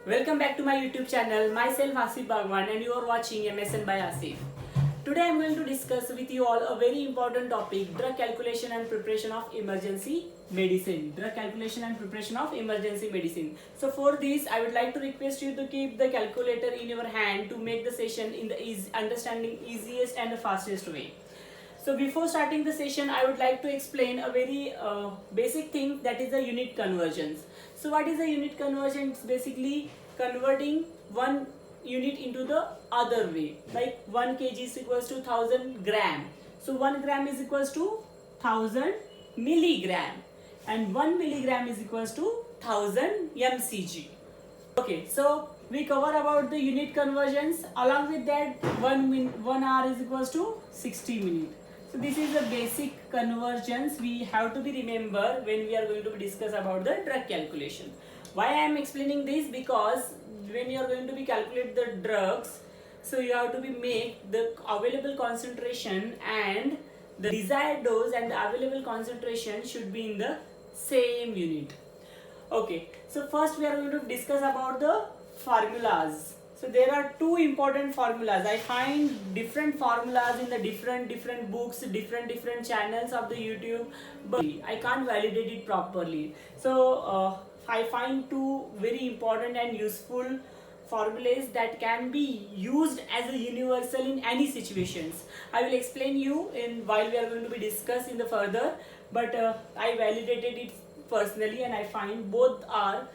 Welcome back to my YouTube channel. Myself Asif Bhagwan and you are watching MSN by Asif. Today I am going to discuss with you all a very important topic, drug calculation and preparation of emergency medicine. Drug calculation and preparation of emergency medicine. So for this I would like to request you to keep the calculator in your hand to make the session in the understanding easiest and the fastest way. So before starting the session, I would like to explain a very basic thing, that is the unit conversions. So what is a unit conversion? It's basically converting one unit into the other way. Like 1 kg is equals to 1000 gram. So 1 gram is equals to 1000 milligram. And 1 milligram is equals to 1000 mcg. Okay, so we cover about the unit conversions. Along with that, 1 hour is equals to 60 minutes. So this is the basic conversions we have to be remember when we are going to discuss about the drug calculation. Why I am explaining this? Because when you are going to be calculate the drugs, so you have to be make the available concentration and the desired dose and the available concentration should be in the same unit. Okay, so first we are going to discuss about the formulas. So there are two important formulas. I find different formulas in the different books, different channels of the YouTube, but I can't validate it properly. So I find two very important and useful formulas that can be used as a universal in any situations. I will explain you in while we are going to be discuss in the further, but I validated it personally and I find both are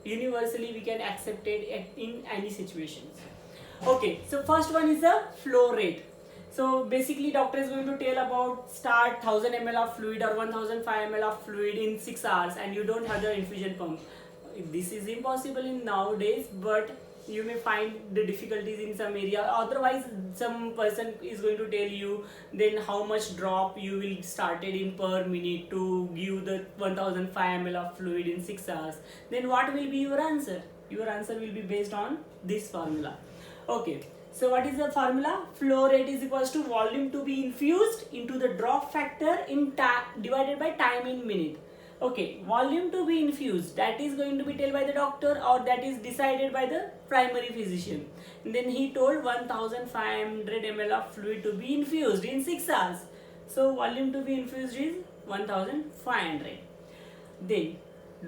universally we can accept it in any situations. Okay, so first one is the flow rate. So basically doctor is going to tell about start 1000 ml of fluid or 1005 ml of fluid in 6 hours and you don't have the infusion pump. This is impossible in nowadays, but you may find the difficulties in some area. Otherwise some person is going to tell you then how much drop you will started in per minute to give the 1005 ml of fluid in 6 hours. Then what will be your answer? Your answer will be based on this formula. Okay, so what is the formula? Flow rate is equals to volume to be infused into the drop factor in divided by time in minute. Okay, volume to be infused, that is going to be told by the doctor or that is decided by the primary physician. And then he told 1500 ml of fluid to be infused in 6 hours. So volume to be infused is 1500. Then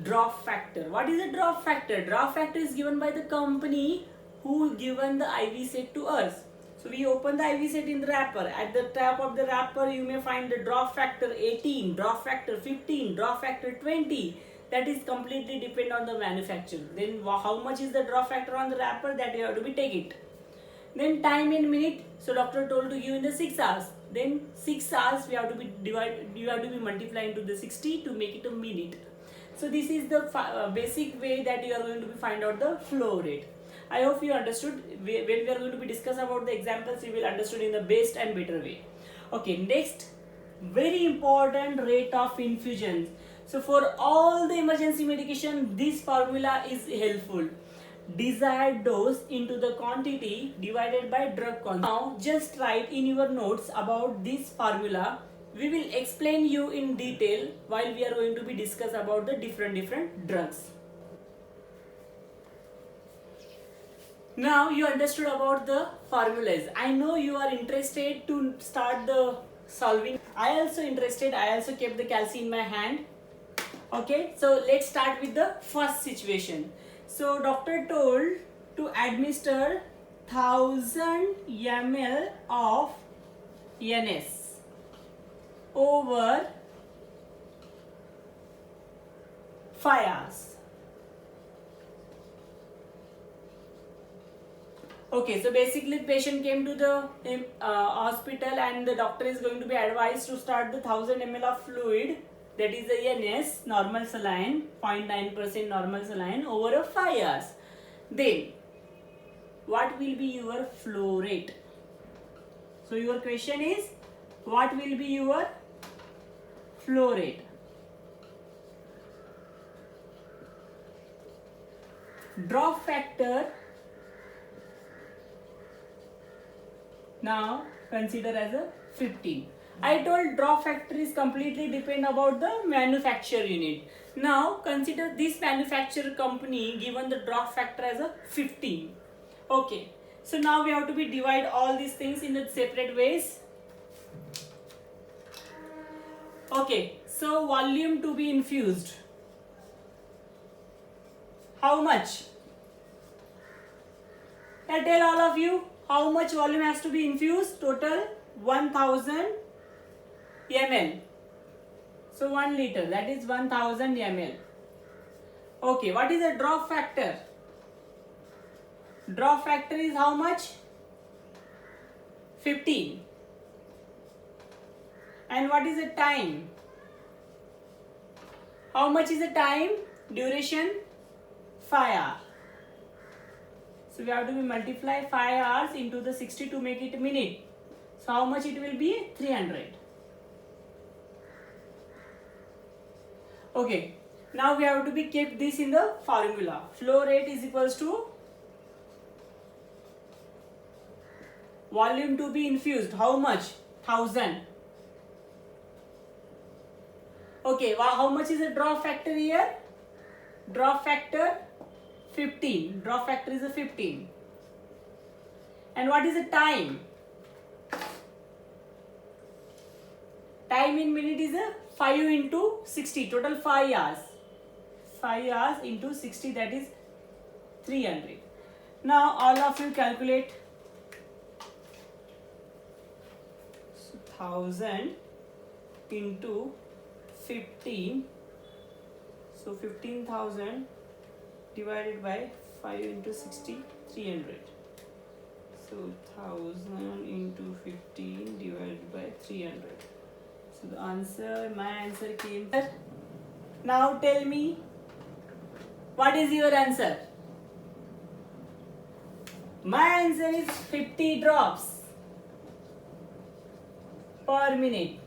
drop factor. What is the drop factor? Drop factor is given by the company who given the IV set to us. So we open the IV set in the wrapper. At the top of the wrapper you may find the drop factor 18, drop factor 15, drop factor 20. That is completely depend on the manufacturer. Then how much is the drop factor on the wrapper, that you have to be take it. Then time in minute. So doctor told to give in the 6 hours. Then 6 hours we have to be divide. You have to be multiplying to the 60 to make it a minute. So this is the basic way that you are going to be find out the flow rate. I hope you understood. When we are going to be discuss about the examples, you will understood in the best and better way. Okay, next, very important, rate of infusion. So for all the emergency medication, this formula is helpful. Desired dose into the quantity divided by drug quantity. Now just write in your notes about this formula. We will explain you in detail while we are going to be discuss about the different drugs. Now you understood about the formulas. I know you are interested to start the solving. I also interested. I also kept the calci in my hand. Okay, so let's start with the first situation. So doctor told to administer 1000 ml of NS over 5 hours. Okay, so basically the patient came to the hospital and the doctor is going to be advised to start the 1000 ml of fluid, that is the NS, normal saline, 0.9% normal saline over a 5 hours. Then what will be your flow rate? So your question is, what will be your flow rate? Drop factor now consider as a 15. I told drop factor is completely depend about the manufacturer unit. Now consider this manufacturer company given the drop factor as a 15. Okay. So now we have to be divide all these things in the separate ways. Okay. So volume to be infused. How much? I tell all of you how much volume has to be infused. Total 1000 ml. So 1 liter, that is 1000 ml. Okay, what is the drop factor? Drop factor is how much? 15. And what is the time? How much is the time? Duration? 5 hours. So we have to multiply 5 hours into the 60 to make it a minute. So how much it will be? 300. Okay. Now we have to be kept this in the formula. Flow rate is equals to volume to be infused. How much? 1000. Okay. How much is the drop factor here? Drop factor 15. Drop factor is a 15. And what is the time? Time in minute is a 5 into 60. Total 5 hours. 5 hours into 60, that is 300. Now all of you calculate. So 1000 into 15. So 15,000 divided by 5 into 60, 300. So 1000 into 15 divided by 300. So the answer, my answer came. Now tell me, what is your answer? My answer is 50 drops per minute.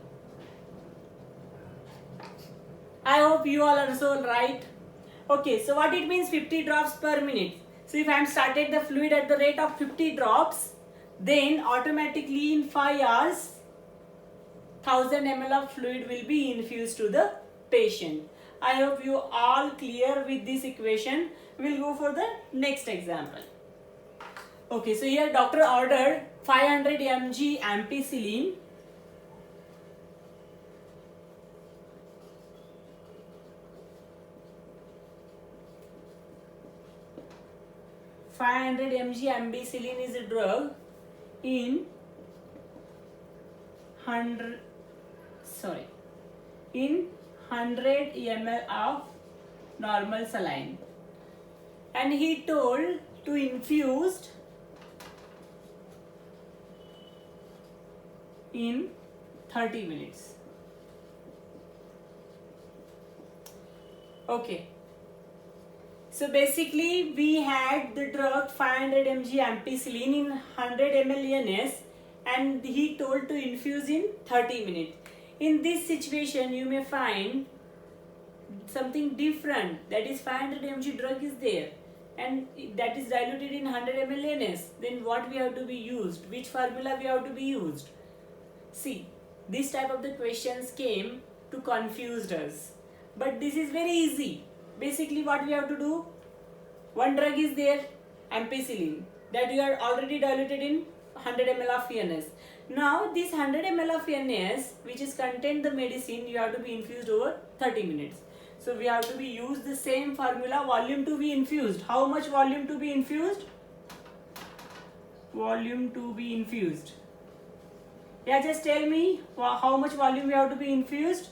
I hope you all are also right. Okay, so what it means 50 drops per minute? So if I am started the fluid at the rate of 50 drops, then automatically in 5 hours, 1000 ml of fluid will be infused to the patient. I hope you all clear with this equation. We will go for the next example. Okay, so here doctor ordered 500 mg ampicillin. Ampicillin is a drug in 100 ml of normal saline, and he told to infused in 30 minutes. Okay. So basically we had the drug 500 mg ampicillin in 100 ml ENS, and he told to infuse in 30 minutes. In this situation you may find something different, that is 500 mg drug is there and that is diluted in 100 ml ENS. Then what we have to be used? Which formula we have to be used? See, this type of the questions came to confuse us. But this is very easy. Basically what we have to do, one drug is there, ampicillin, that you are already diluted in 100 ml of ENS. Now this 100 ml of ENS which is contain the medicine, you have to be infused over 30 minutes. So we have to be use the same formula, volume to be infused. How much volume to be infused? Volume to be infused. Yeah, just tell me how much volume we have to be infused?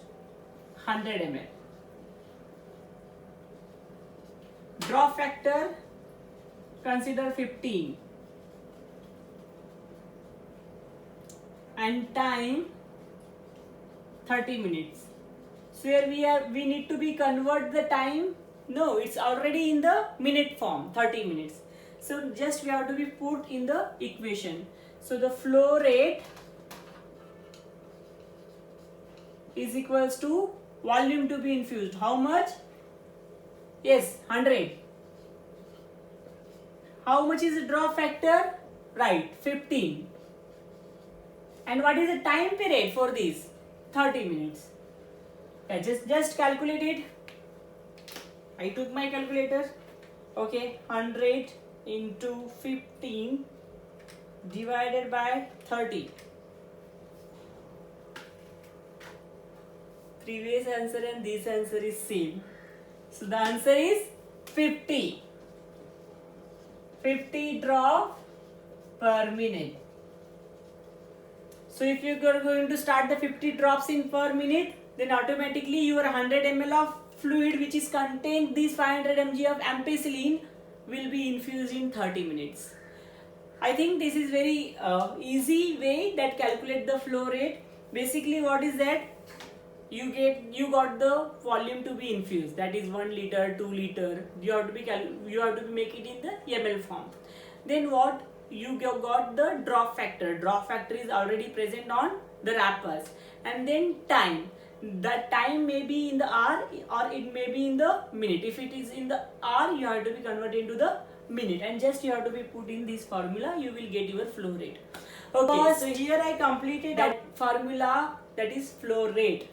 100 ml. Drop factor, consider 15. And time 30 minutes. So here we need to be convert the time. No, it's already in the minute form, 30 minutes. So just we have to be put in the equation. So the flow rate is equals to volume to be infused. How much? Yes, 100. How much is the drop factor? Right, 15. And what is the time period for this? 30 minutes. I just calculate it. I took my calculator. Okay, 100 into 15 divided by 30. Previous answer and this answer is same. So the answer is 50. 50 drop per minute. So if you are going to start the 50 drops in per minute, then automatically your 100 ml of fluid which is contained this 500 mg of ampicillin will be infused in 30 minutes. I think this is very easy way that calculate the flow rate. Basically what is that? You got the volume to be infused, that is 1 liter, 2 liter. You have to make it in the ml form. Then what? You got the drop factor. Drop factor is already present on the wrappers. And then time. The time may be in the hour or it may be in the minute. If it is in the hour, you have to be converted into the minute, and just you have to be put in this formula. You will get your flow rate. Okay, so here I completed that formula, that is flow rate.